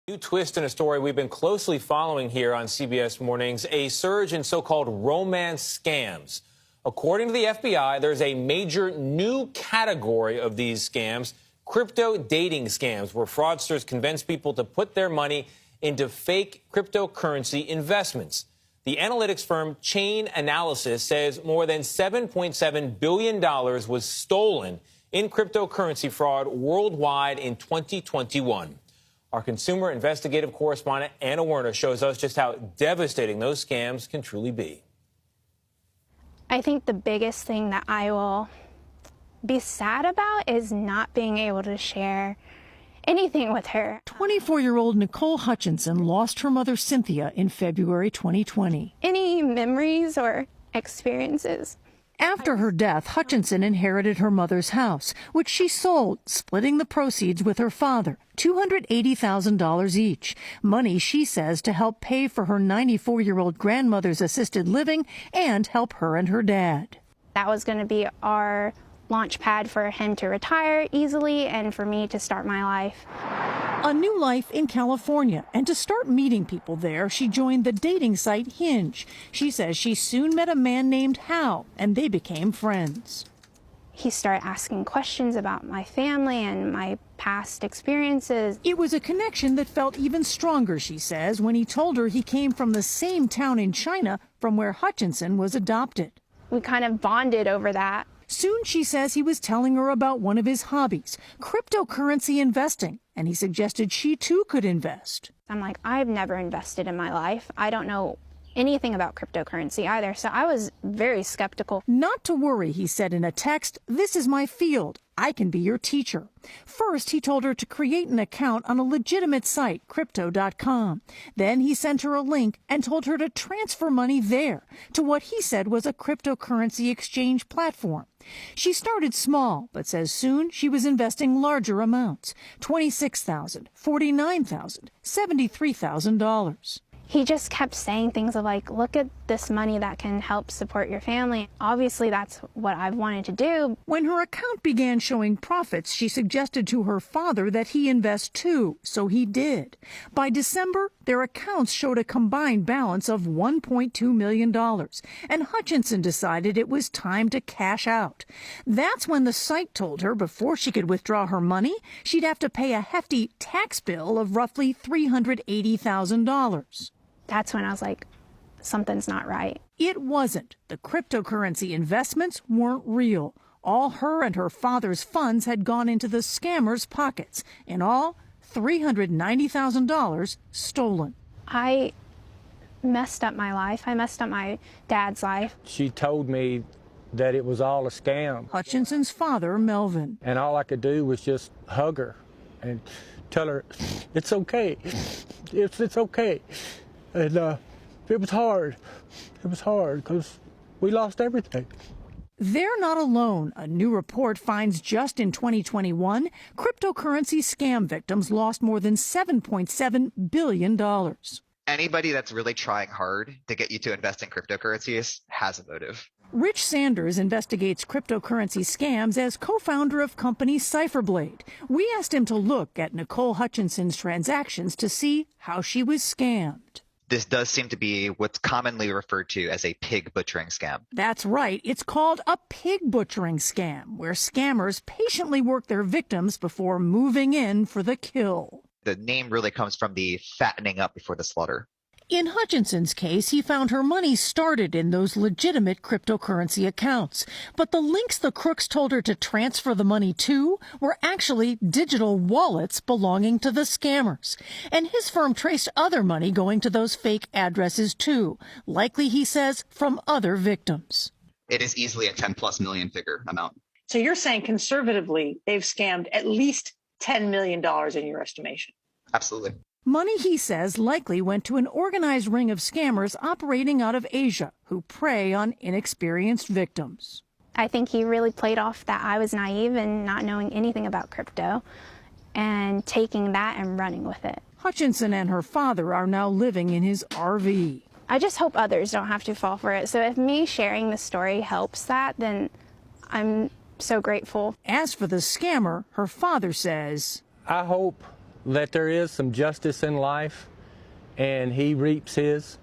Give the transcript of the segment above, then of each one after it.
New twist in a story we've been closely following here on CBS Mornings, a surge in so-called romance scams. According to the FBI, there's a major new category of these scams, crypto dating scams, where fraudsters convince people to put their money into fake cryptocurrency investments. The analytics firm Chain Analysis says more than $7.7 billion was stolen in cryptocurrency fraud worldwide in 2021. Our consumer investigative correspondent, Anna Werner, shows us just how devastating those scams can truly be. I think the biggest thing that I will be sad about is not being able to share anything with her. 24-year-old Nicole Hutchinson lost her mother, Cynthia, in February 2020. Any memories or experiences. After her death, Hutchinson inherited her mother's house, which she sold, splitting the proceeds with her father, $280,000 each. Money, she says, to help pay for her 94-year-old grandmother's assisted living and help her and her dad. That was going to be our launch pad for him to retire easily and for me to start my life. A new life in California, and to start meeting people there, she joined the dating site Hinge. She says she soon met a man named Hal, and they became friends. He started asking questions about my family and my past experiences. It was a connection that felt even stronger, she says, when he told her he came from the same town in China from where Hutchinson was adopted. We kind of bonded over that. Soon, she says, he was telling her about one of his hobbies, cryptocurrency investing, and he suggested she too could invest. I'm like, I've never invested in my life. I don't know anything about cryptocurrency either, so I was very skeptical. Not to worry, he said in a text, this is my field. I can be your teacher. First, he told her to create an account on a legitimate site, crypto.com. Then he sent her a link and told her to transfer money there to what he said was a cryptocurrency exchange platform. She started small, but says soon she was investing larger amounts, $26,000, $49,000, $73,000. He just kept saying things of like, look at this money that can help support your family. Obviously, that's what I've wanted to do. When her account began showing profits, she suggested to her father that he invest too, so he did. By December, their accounts showed a combined balance of $1.2 million, and Hutchinson decided it was time to cash out. That's when the site told her before she could withdraw her money, she'd have to pay a hefty tax bill of roughly $380,000. That's when I was like, something's not right. It wasn't. The cryptocurrency investments weren't real. All her and her father's funds had gone into the scammers' pockets. In all, $390,000 stolen. I messed up my life. I messed up my dad's life. She told me that it was all a scam. Hutchinson's father, Melvin. And all I could do was just hug her and tell her, it's okay. It's okay. And it was hard. It was hard because we lost everything. They're not alone. A new report finds just in 2021, cryptocurrency scam victims lost more than $7.7 billion. Anybody that's really trying hard to get you to invest in cryptocurrencies has a motive. Rich Sanders investigates cryptocurrency scams as co-founder of company Cypherblade. We asked him to look at Nicole Hutchinson's transactions to see how she was scammed. This does seem to be what's commonly referred to as a pig butchering scam. That's right. It's called a pig butchering scam, where scammers patiently work their victims before moving in for the kill. The name really comes from the fattening up before the slaughter. In Hutchinson's case, he found her money started in those legitimate cryptocurrency accounts. But the links the crooks told her to transfer the money to were actually digital wallets belonging to the scammers. And his firm traced other money going to those fake addresses too, likely, he says, from other victims. It is easily a 10+ million figure amount. So you're saying conservatively they've scammed at least $10 million in your estimation? Absolutely. Money, he says, likely went to an organized ring of scammers operating out of Asia who prey on inexperienced victims. I think he really played off that I was naive and not knowing anything about crypto and taking that and running with it. Hutchinson and her father are now living in his RV. I just hope others don't have to fall for it. So if me sharing the story helps that, then I'm so grateful. As for the scammer, her father says, I hope that there is some justice in life, and he reaps his.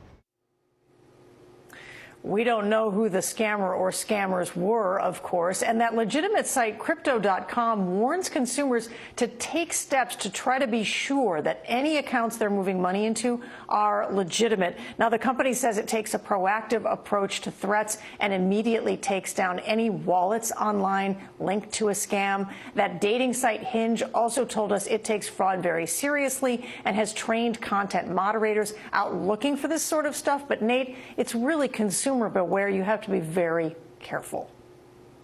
We don't know who the scammer or scammers were, of course, and that legitimate site Crypto.com warns consumers to take steps to try to be sure that any accounts they're moving money into are legitimate. Now, the company says it takes a proactive approach to threats and immediately takes down any wallets online linked to a scam. That dating site Hinge also told us it takes fraud very seriously and has trained content moderators out looking for this sort of stuff. But, Nate, it's really consumer beware. You have to be very careful.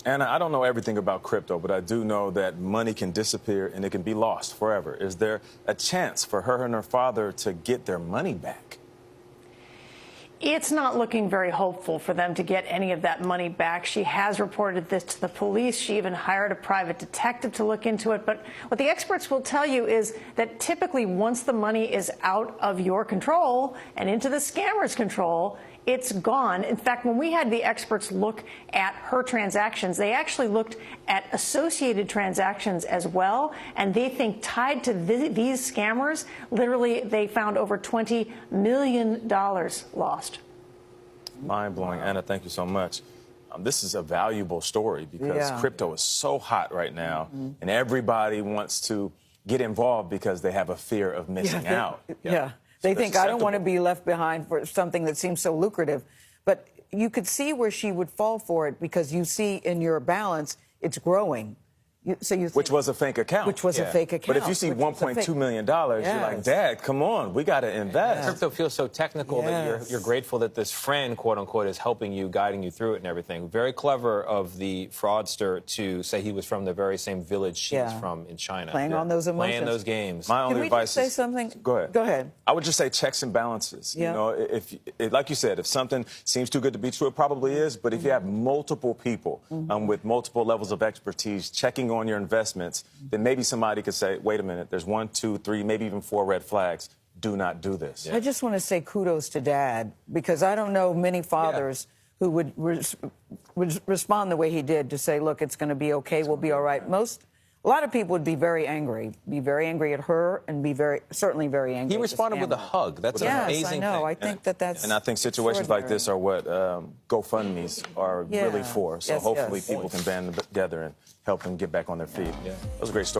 And I don't know everything about crypto, but I do know that money can disappear and it can be lost forever. Is there a chance for her and her father to get their money back? It's not looking very hopeful for them to get any of that money back. She has reported this to the police. She even hired a private detective to look into it. But what the experts will tell you is that typically once the money is out of your control and into the scammer's control, it's gone. In fact, when we had the experts look at her transactions, they actually looked at associated transactions as well, and they think tied to these scammers, literally they found over $20 million lost. Mind-blowing. Anna, thank you so much. This is a valuable story because crypto is so hot right now, and everybody wants to get involved because they have a fear of missing out. They think, I don't want to be left behind for something that seems so lucrative. But you could see where she would fall for it because you see in your balance, it's growing. So you think, which was a fake account. Which was a fake account. But if you see $1.2 million, you're like, Dad, come on, we got to invest. Crypto feels so technical that you're grateful that this friend, quote unquote, is helping you, guiding you through it and everything. Very clever of the fraudster to say he was from the very same village she's from in China. Playing on those emotions. Playing those games. My only advice say is, something? Go ahead. Go ahead. I would just say checks and balances. You know, if like you said, if something seems too good to be true, it probably is. But if you have multiple people with multiple levels of expertise checking on your investments, then maybe somebody could say, wait a minute, there's 1, 2, 3, maybe even 4 red flags. Do not do this. I just want to say kudos to Dad, because I don't know many fathers who would respond the way he did to say, look, it's going to be okay, we'll be all right. A lot of people would be very angry at her and certainly very angry. He responded with a hug. That's an amazing thing. I know. thing. I think that's And I think situations like this are what GoFundMes are really for. So hopefully people can band together and help them get back on their feet. That was a great story.